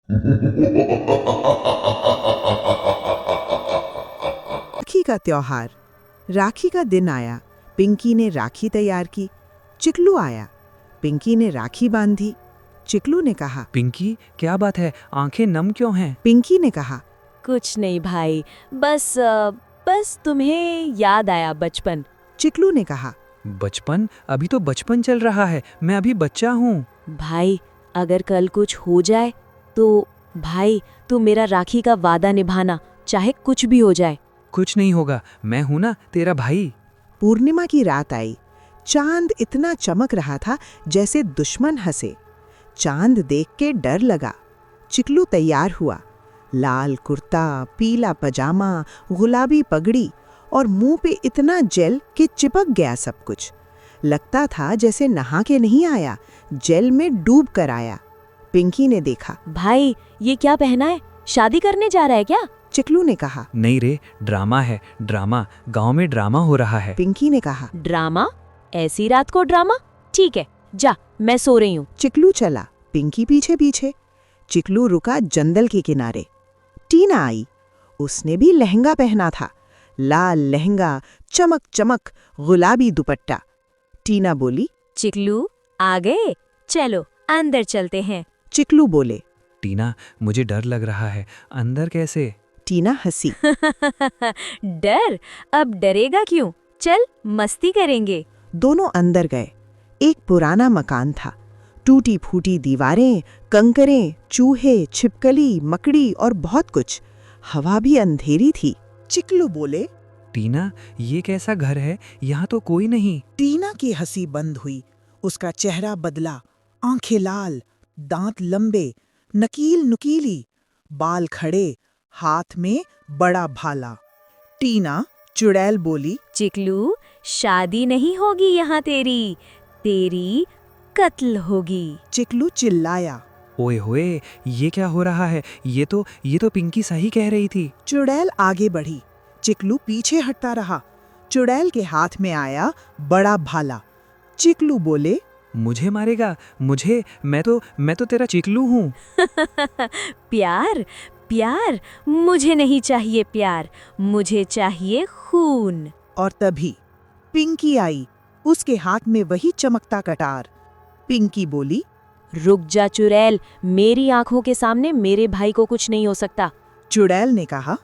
राखी का त्योहार। राखी का दिन आया। पिंकी ने राखी तैयार की। चिकलू आया। पिंकी ने राखी बांधी। चिकलू ने कहा। पिंकी, क्या बात है, आंखें नम क्यों हैं? पिंकी ने कहा। कुछ नहीं भाई, बस तुम्हें याद आया बचपन। चिकलू ने कहा। बचपन? अभी तो बचपन चल रहा है, मैं अभी बच्चा हूँ। भाई, अगर कल कुछ हो जाए तो भाई, तू मेरा राखी का वादा निभाना, चाहे कुछ भी हो जाए। कुछ नहीं होगा, मैं हूँ ना तेरा भाई। पूर्णिमा की रात आई। चांद इतना चमक रहा था जैसे दुश्मन हंसे। चांद देख के डर लगा। चिकलू तैयार हुआ। लाल कुर्ता, पीला पजामा, गुलाबी पगड़ी और मुंह पे इतना जेल कि चिपक गया सब कुछ। लगता था जैसे नहा के नहीं आया, जेल में डूब कर आया। पिंकी ने देखा। भाई, ये क्या पहना है? शादी करने जा रहा है क्या? चिकलू ने कहा। नहीं रे, ड्रामा है, ड्रामा। गांव में ड्रामा हो रहा है। पिंकी ने कहा। ड्रामा? ऐसी रात को ड्रामा? ठीक है, जा, मैं सो रही हूँ। चिकलू चला, पिंकी पीछे पीछे। चिकलू रुका जंगल के किनारे। टीना आई। उसने भी लहंगा पहना था। लाल लहंगा, चमक चमक, गुलाबी दुपट्टा। टीना बोली। चिकलू, आ गए? चलो अंदर चलते हैं। चिकलू बोले। टीना, मुझे डर लग रहा है, अंदर कैसे? टीना हंसी। डर? अब डरेगा क्यों? चल, मस्ती करेंगे। दोनों अंदर गए। एक पुराना मकान था। टूटी फूटी दीवारें, कंकरें, चूहे, छिपकली, मकड़ी और बहुत कुछ। हवा भी अंधेरी थी। चिकलू बोले। टीना, ये कैसा घर है? यहाँ तो कोई नहीं। टीना की हंसी बंद हुई। उसका चेहरा बदला। आंखें लाल, दांत लंबे, नकील नुकीली, बाल खड़े, हाथ में बड़ा भाला। टीना चुड़ैल बोली। चिकलू, शादी नहीं होगी यहाँ तेरी, तेरी कत्ल होगी। चिकलू चिल्लाया। ओए होए, ये क्या हो रहा है? ये तो पिंकी सही कह रही थी। चुड़ैल आगे बढ़ी। चिकलू पीछे हटता रहा। चुड़ैल के हाथ में आया बड़ा भाला। चिकलू बोले। मुझे मारेगा? मुझे? मैं तो तेरा चिकलू हूँ। प्यार? प्यार? मुझे नहीं चाहिए प्यार, मुझे चाहिए खून। और तभी पिंकी आई। उसके हाथ में वही चमकता कटार। पिंकी बोली। रुक जा चुड़ैल, मेरी आंखों के सामने मेरे भाई को कुछ नहीं हो सकता। चुड़ैल ने कहा।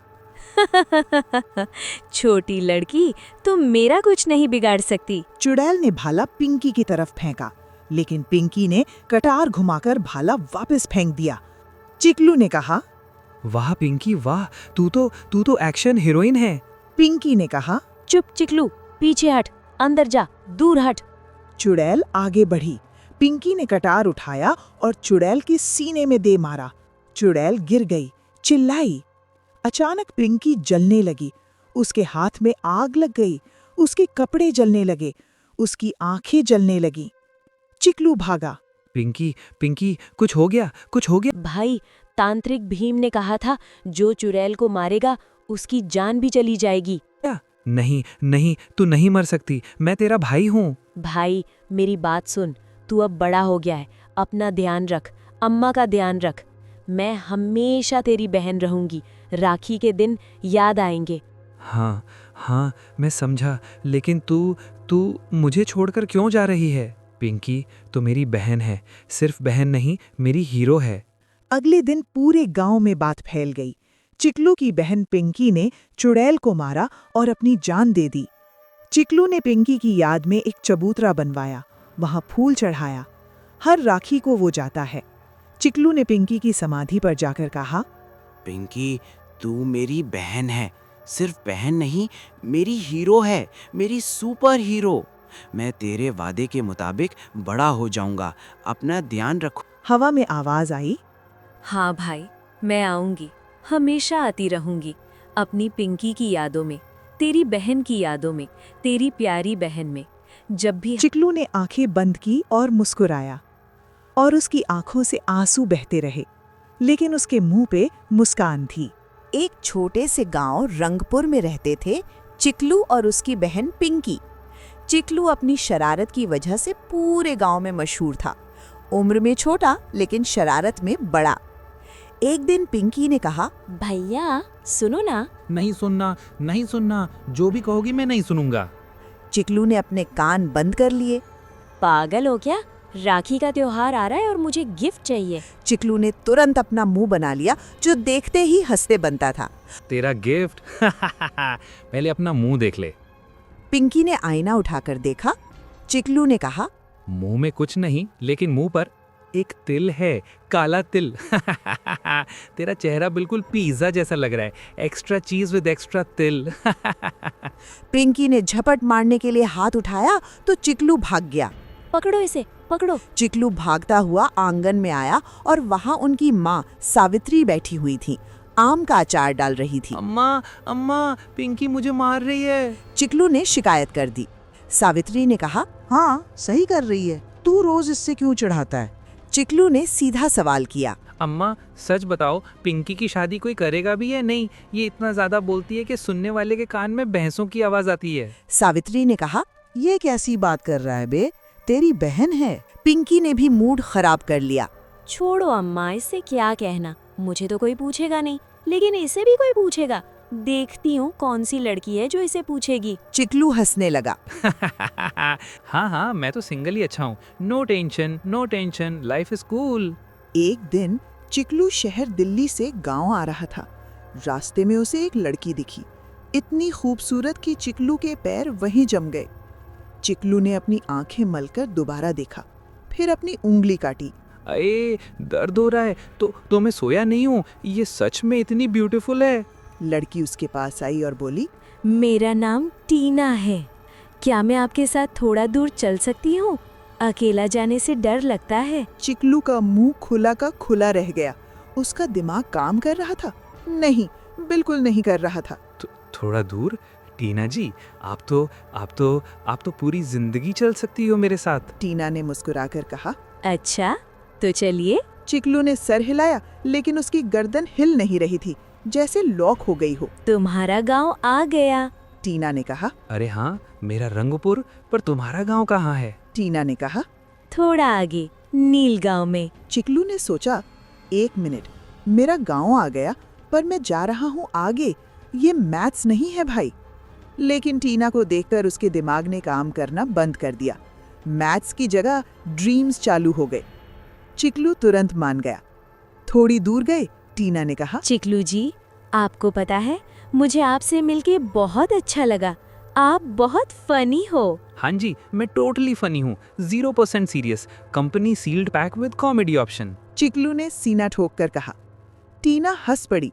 छोटी लड़की, तुम मेरा कुछ नहीं बिगाड़ सकती। चुड़ैल ने भाला पिंकी की तरफ फेंका, लेकिन पिंकी ने कटार घुमाकर भाला वापस फेंक दिया। चिकलू ने कहा। वाह पिंकी वाह, तू तो एक्शन हीरोइन है। पिंकी ने कहा। चुप चिकलू, पीछे हट, अंदर जा, दूर हट। चुड़ैल आगे बढ़ी। पिंकी ने कटार उठाया और चुड़ैल के सीने में दे मारा। चुड़ैल गिर गई, चिल्लाई। अचानक पिंकी जलने लगी। उसके हाथ में आग लग गई। उसके कपड़े जलने लगे। उसकी आंखें जलने लगी। चिकलू भागा। पिंकी, पिंकी, कुछ हो गया, कुछ हो गया। भाई, तांत्रिक भीम ने कहा था, जो चुड़ैल को मारेगा उसकी जान भी चली जाएगी। नहीं नहीं, तू नहीं मर सकती, मैं तेरा भाई हूँ। भाई, मेरी बात सुन, तू अब बड़ा हो गया है, अपना ध्यान रख, अम्मा का ध्यान रख। मैं हमेशा तेरी बहन रहूंगी, राखी के दिन याद आएंगे। हाँ हाँ, मैं समझा, लेकिन तू मुझे छोड़कर क्यों जा रही है? पिंकी तो मेरी बहन है, सिर्फ बहन नहीं, मेरी हीरो है। अगले दिन पूरे गांव में बात फैल गई। चिकलू की बहन पिंकी ने चुड़ैल को मारा और अपनी जान दे दी। चिकलू ने पिंकी की याद में एक चबूतरा बनवाया, वहां फूल चढ़ाया। हर राखी को वो जाता है। चिकलू ने पिंकी की समाधि पर जाकर कहा। पिंकी, तू मेरी बहन है, सिर्फ बहन नहीं, मेरी हीरो है, मेरी सुपर हीरो। मैं तेरे वादे के मुताबिक बड़ा हो जाऊंगा, अपना ध्यान रखो। हवा में आवाज आई। हाँ भाई, मैं आऊंगी, हमेशा आती रहूंगी, अपनी पिंकी की यादों में, तेरी बहन की यादों में, तेरी प्यारी बहन में। जब भी चिकलू ने आंखें बंद की और मुस्कुराया, और उसकी आंखों से आंसू बहते रहे, लेकिन उसके मुंह पे मुस्कान थी। एक छोटे से गांव रंगपुर में रहते थे चिकलू और उसकी बहन पिंकी। चिकलू अपनी शरारत की वजह से पूरे गांव में मशहूर था। उम्र में छोटा लेकिन शरारत में बड़ा। एक दिन पिंकी ने कहा, भैया सुनो ना। नहीं सुनना, नहीं सुनना, जो भी कहोगी मैं नहीं सुनूंगा। चिकलू ने अपने कान बंद कर लिए। पागल हो क्या? राखी का त्योहार आ रहा है और मुझे गिफ्ट चाहिए। चिकलू ने तुरंत अपना मुंह बना लिया, जो देखते ही हंसते बनता था। तेरा गिफ्ट पहले अपना मुंह देख ले। पिंकी ने आईना उठाकर देखा। चिकलू ने कहा, मुंह में कुछ नहीं, लेकिन मुंह पर एक तिल है, काला तिल। तेरा चेहरा बिल्कुल पिज्जा जैसा लग रहा है, एक्स्ट्रा चीज विद एक्स्ट्रा तिल। पिंकी ने झपट मारने के लिए हाथ उठाया तो चिकलू भाग गया। पकड़ो इसे, पकड़ो। चिकलू भागता हुआ आंगन में आया और वहां उनकी माँ सावित्री बैठी हुई थी, आम का अचार डाल रही थी। अम्मा, अम्मा, पिंकी मुझे मार रही है। चिकलू ने शिकायत कर दी। सावित्री ने कहा, हाँ सही कर रही है, तू रोज इससे क्यों चढ़ाता है? चिकलू ने सीधा सवाल किया। अम्मा सच बताओ, पिंकी की शादी कोई करेगा भी या नहीं? ये इतना ज्यादा बोलती है कि सुनने वाले के कान में भैंसों की आवाज आती है। सावित्री ने कहा, ये कैसी बात कर रहा है बे, तेरी बहन है। पिंकी ने भी मूड खराब कर लिया। छोड़ो अम्मा, इससे क्या कहना, मुझे तो कोई पूछेगा नहीं, लेकिन इसे भी कोई पूछेगा। देखती हूँ कौन सी लड़की है जो इसे पूछेगी। चिकलू हंसने लगा। हाँ हाँ, मैं तो सिंगल ही अच्छा हूँ। No tension, no tension, life is cool. एक दिन चिकलू शहर दिल्ली से गांव आ रहा था। रास्ते में उसे एक लड़की दिखी, इतनी खूबसूरत कि चिकलू के पैर वहीं जम गए। चिकलू ने अपनी आंखें मलकर दोबारा देखा, फिर अपनी उंगली काटी। अरे दर्द हो रहा है, तो मैं सोया नहीं हूँ, ये सच में इतनी ब्यूटीफुल है। लड़की उसके पास आई और बोली, मेरा नाम टीना है, क्या मैं आपके साथ थोड़ा दूर चल सकती हूँ? अकेला जाने से डर लगता है। चिकलू का मुंह खुला का खुला रह गया। उसका दिमाग काम कर रहा था? नहीं, बिल्कुल नहीं कर रहा था। थोड़ा दूर? टीना जी, आप तो पूरी जिंदगी चल सकती हो मेरे साथ। टीना ने मुस्कुराकर कहा। अच्छा तो चलिए। चिकलू ने सर हिलाया, लेकिन उसकी गर्दन हिल नहीं रही थी, जैसे लॉक हो गई हो। तुम्हारा गांव आ गया। टीना ने कहा। अरे हाँ, मेरा रंगपुर, पर तुम्हारा गांव कहाँ है? टीना ने कहा, थोड़ा आगे, नील गांव में। चिकलू ने सोचा, 1 मिनट, मेरा गांव आ गया, पर मैं जा रहा हूँ आगे, ये मैथ्स नहीं है भाई। लेकिन टीना को देखकर उसके दिमाग ने काम करना बंद कर दिया। मैथ्स की जगह ड्रीम्स चालू हो गए। चिकलू तुरंत मान गया। थोड़ी दूर गए, टीना ने कहा, चिकलू जी, आपको पता है, मुझे आपसे मिलके बहुत अच्छा लगा। आप बहुत फनी हो। हाँ जी, मैं टोटली फनी हूँ, 0% serious, company sealed pack with comedy option. Chiklu ने सीना ठोककर कहा। टीना हंस पड़ी,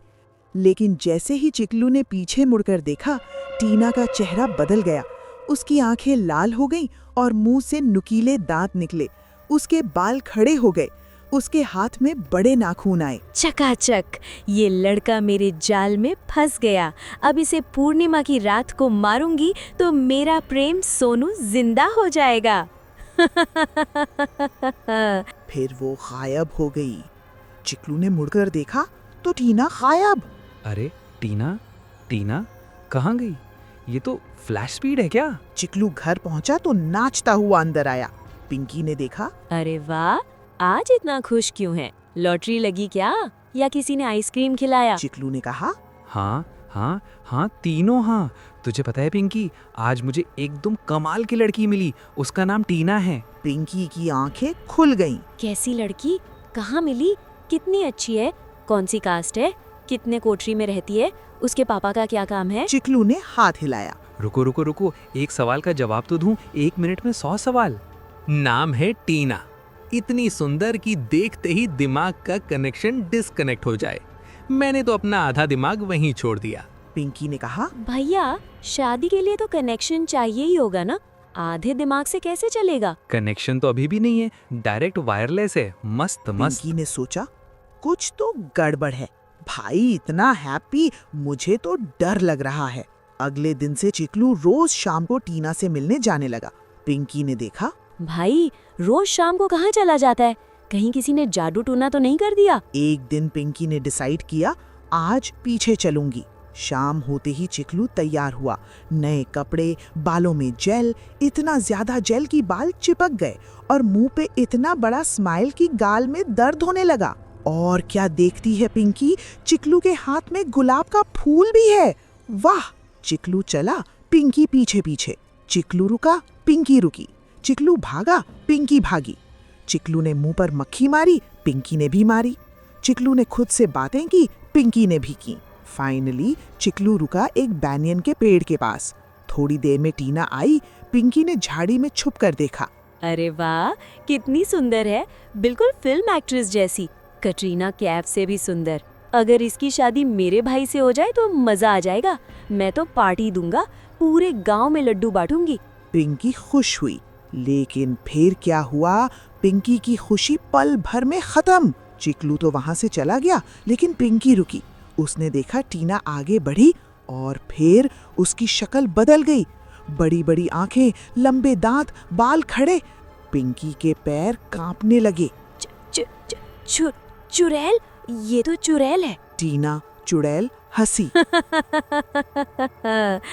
लेकिन जैसे ही चिकलू ने पीछे मुड़कर देखा, टीना का चेहरा बदल गया। उसकी आंखें लाल हो गईं और मुंह से नुकीले दांत निकले। उसके बाल खड़े हो गए। उसके हाथ में बड़े नाखून आए। चकाचक, ये लड़का मेरे जाल में फंस गया। अब इसे पूर्णिमा की रात को मारूंगी तो मेरा प्रेम सोनू जिंदा हो जाएगा। फिर वो गायब हो गई। चिकलू ने मुड़कर देखा तो टीना गायब। अरे टीना कहाँ गई? ये तो फ्लैश स्पीड है क्या? चिकलू घर पहुंचा तो नाचता हुआ अंदर आया। पिंकी ने देखा। अरे वाह, आज इतना खुश क्यों है? लॉटरी लगी क्या, या किसी ने आइसक्रीम खिलाया? चिकलू ने कहा। हाँ, तीनों हाँ। तुझे पता है पिंकी, आज मुझे एकदम कमाल की लड़की मिली, उसका नाम टीना है। पिंकी की आंखें खुल गईं। कैसी लड़की? कहाँ मिली? कितनी अच्छी है? कौन सी कास्ट है? कितने कोठरी में रहती है? उसके पापा का क्या काम है? चिकलू ने हाथ हिलाया। रुको, एक सवाल का जवाब तो दूं, 1 मिनट में 100 सवाल। नाम है टीना, इतनी सुंदर कि देखते ही दिमाग का कनेक्शन डिस्कनेक्ट हो जाए। मैंने तो अपना आधा दिमाग वहीं छोड़ दिया। पिंकी ने कहा। भैया, शादी के लिए तो कनेक्शन चाहिए ही होगा ना, आधे दिमाग से कैसे चलेगा? कनेक्शन तो अभी भी नहीं है, डायरेक्ट वायरलेस है, मस्त। पिंकी ने सोचा, कुछ तो गड़बड़ है। भाई इतना हैप्पी, मुझे तो डर लग रहा है। अगले दिन से चिकलू रोज शाम को टीना से मिलने जाने लगा। पिंकी ने देखा। भाई, रोज शाम को कहाँ चला जाता है? कहीं किसी ने जादू टूना तो नहीं कर दिया? एक दिन पिंकी ने डिसाइड किया, आज पीछे चलूंगी। शाम होते ही चिकलू तैयार हुआ। नए कपड़े, बालों में जेल, इतना ज्यादा जेल कि बाल चिपक गए और मुंह पे इतना बड़ा स्माइल कि गाल में दर्द होने लगा। और क्या देखती है पिंकी, चिकलू के हाथ में गुलाब का फूल भी है। वाह! चिकलू चला, पिंकी पीछे पीछे। चिकलू रुका, पिंकी रुकी। चिकलू भागा, पिंकी भागी। चिकलू ने मुंह पर मक्खी मारी, पिंकी ने भी मारी। चिकलू ने खुद से बातें की, पिंकी ने भी की। फाइनली चिकलू रुका एक बैनियन के पेड़ के पास। थोड़ी देर में टीना आई। पिंकी ने झाड़ी में छुप कर देखा। अरे वाह, कितनी सुंदर है, बिल्कुल फिल्म एक्ट्रेस जैसी, कटरीना कैफ से भी सुंदर। अगर इसकी शादी मेरे भाई से हो जाए तो मजा आ जाएगा। मैं तो पार्टी दूंगा, पूरे गांव में लड्डू बांटूंगी। पिंकी खुश हुई, लेकिन फिर क्या हुआ? पिंकी की खुशी पल भर में खत्म। चिकलू तो वहां से चला गया, लेकिन पिंकी रुकी। उसने देखा टीना आगे बढ़ी और फिर उसकी शक्ल बदल गई। बड़ी बड़ी आंखें, लंबे दांत, बाल खड़े। पिंकी के पैर कांपने लगे। चुड़ैल, ये तो चुड़ैल है। टीना चुड़ैल हंसी।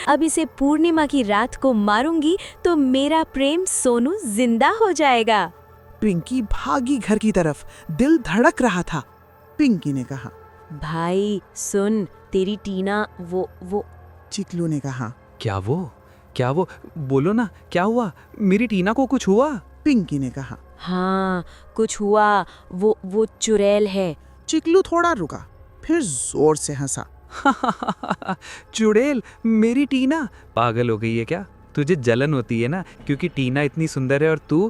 अब इसे पूर्णिमा की रात को मारूंगी तो मेरा प्रेम सोनू जिंदा हो जाएगा। पिंकी भागी घर की तरफ, दिल धड़क रहा था। पिंकी ने कहा, भाई सुन, तेरी टीना वो चिकलू ने कहा। क्या वो बोलो ना, क्या हुआ? मेरी टीना को कुछ हुआ? पिंकी ने कहा। हाँ, कुछ हुआ, वो चुड़ैल है। चिकलू थोड़ा रुका, फिर जोर से हंसा। चुड़ैल, मेरी टीना पागल हो गई है क्या? तुझे जलन होती है ना, क्योंकि टीना इतनी सुंदर है और तू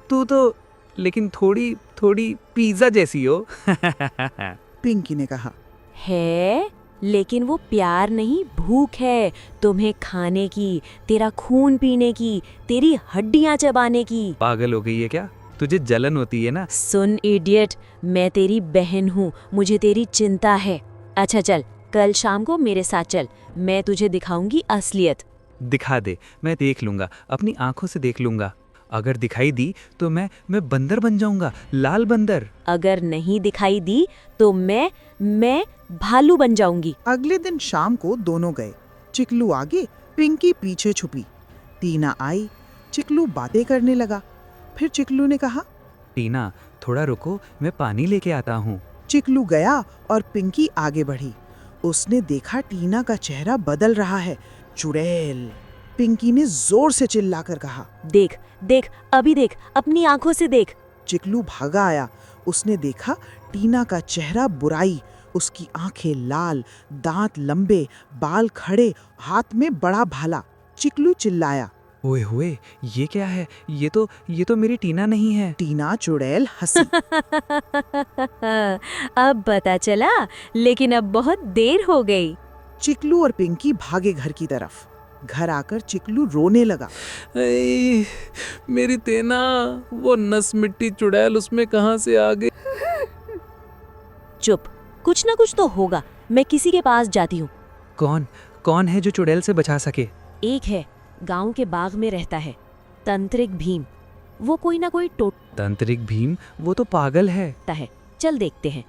तो लेकिन थोड़ी पिज्जा जैसी हो। पिंकी ने कहा। है, लेकिन वो प्यार नहीं, भूख है तुम्हें खाने की, तेरा खून पीने की, तेरी हड्डियां चबाने की। पागल हो गई है क्या? तुझे जलन होती है ना? सुन इडियट, मैं तेरी बहन हूँ, मुझे तेरी चिंता है। अच्छा चल, कल शाम को मेरे साथ चल, मैं तुझे दिखाऊंगी असलियत। दिखा दे, मैं देख लूंगा, अपनी आंखों से देख लूंगा। अगर दिखाई दी तो मैं बंदर बन जाऊंगा, लाल बंदर। अगर नहीं दिखाई दी तो मैं भालू बन जाऊंगी। अगले दिन शाम को दोनों गए। चिकलू आगे, पिंकी पीछे छुपी। टीना आई, चिकलू बातें करने लगा। फिर चिकलू ने कहा, टीना थोड़ा रुको, मैं पानी लेके आता हूँ। चिकलू गया और पिंकी आगे बढ़ी। उसने देखा टीना का चेहरा बदल रहा है। चुड़ैल! पिंकी ने जोर से चिल्लाकर कहा। देख देख, अभी देख, अपनी आंखों से देख। चिकलू भागा आया। उसने देखा टीना का चेहरा बुराई, उसकी आंखें लाल, दांत लंबे, बाल खड़े, हाथ में बड़ा भाला। चिकलू चिल्लाया। ओए होए, ये क्या है? ये तो मेरी टीना नहीं है। टीना चुड़ैल हंसी। अब पता चला, लेकिन अब बहुत देर हो गई। चिकलू और पिंकी भागे घर की तरफ। घर आकर चिकलू रोने लगा। मेरी टीना, वो नस मिट्टी चुड़ैल उसमें कहां से आ गई? चुप, कुछ ना कुछ तो होगा। मैं किसी के पास जाती हूँ। कौन है जो चुड़ैल से बचा सके? एक है, गांव के बाग में रहता है, तांत्रिक भीम। वो कोई ना कोई तांत्रिक भीम? वो तो पागल है। टोटता है। चल देखते हैं।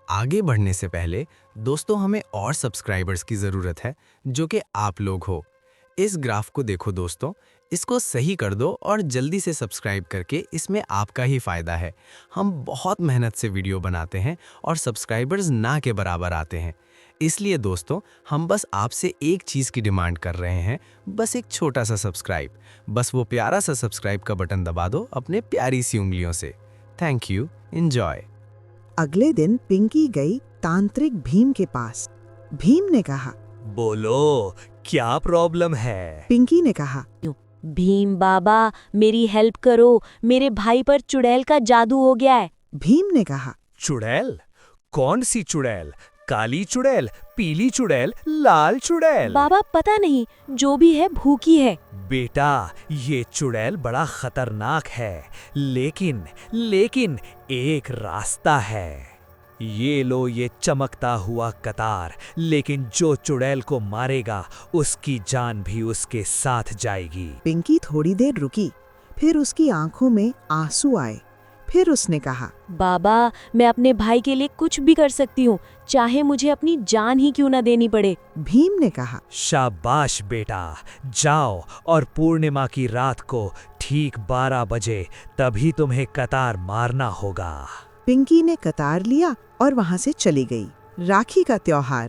आगे बढ़ने से पहले दोस्तों, हमें और सब्सक्राइबर्स की ज़रूरत है, जो कि आप लोग हो। इस ग्राफ को देखो दोस्तों, इसको सही कर दो और जल्दी से सब्सक्राइब करके, इसमें आपका ही फ़ायदा है। हम बहुत मेहनत से वीडियो बनाते हैं और सब्सक्राइबर्स ना के बराबर आते हैं। इसलिए दोस्तों, हम बस आपसे एक चीज़ की डिमांड कर रहे हैं, बस एक छोटा सा सब्सक्राइब। बस वो प्यारा सा सब्सक्राइब का बटन दबा दो अपने प्यारी सी उंगलियों से। Thank you, enjoy. अगले दिन पिंकी गई तांत्रिक भीम के पास। भीम ने कहा, बोलो, क्या प्रॉब्लम है? पिंकी ने कहा, भीम बाबा, मेरी हेल्प करो, मेरे भाई पर चुड़ैल का जादू हो गया है। भीम ने कहा, चुड़ैल? कौन सी चुड़ैल? काली चुड़ैल, पीली चुड़ैल, लाल चुड़ैल? बाबा पता नहीं, जो भी है भूखी है। बेटा, ये चुड़ैल बड़ा खतरनाक है, लेकिन एक रास्ता है। ये लो ये चमकता हुआ कतार, लेकिन जो चुड़ैल को मारेगा उसकी जान भी उसके साथ जाएगी। पिंकी थोड़ी देर रुकी, फिर उसकी आंखों में आंसू आए। फिर उसने कहा, बाबा, मैं अपने भाई के लिए कुछ भी कर सकती हूँ, चाहे मुझे अपनी जान ही क्यों ना देनी पड़े। भीम ने कहा, शाबाश बेटा, जाओ और पूर्णिमा की रात को ठीक 12 बजे तभी तुम्हें कतार मारना होगा। पिंकी ने कतार लिया और वहां से चली गई। राखी का त्योहार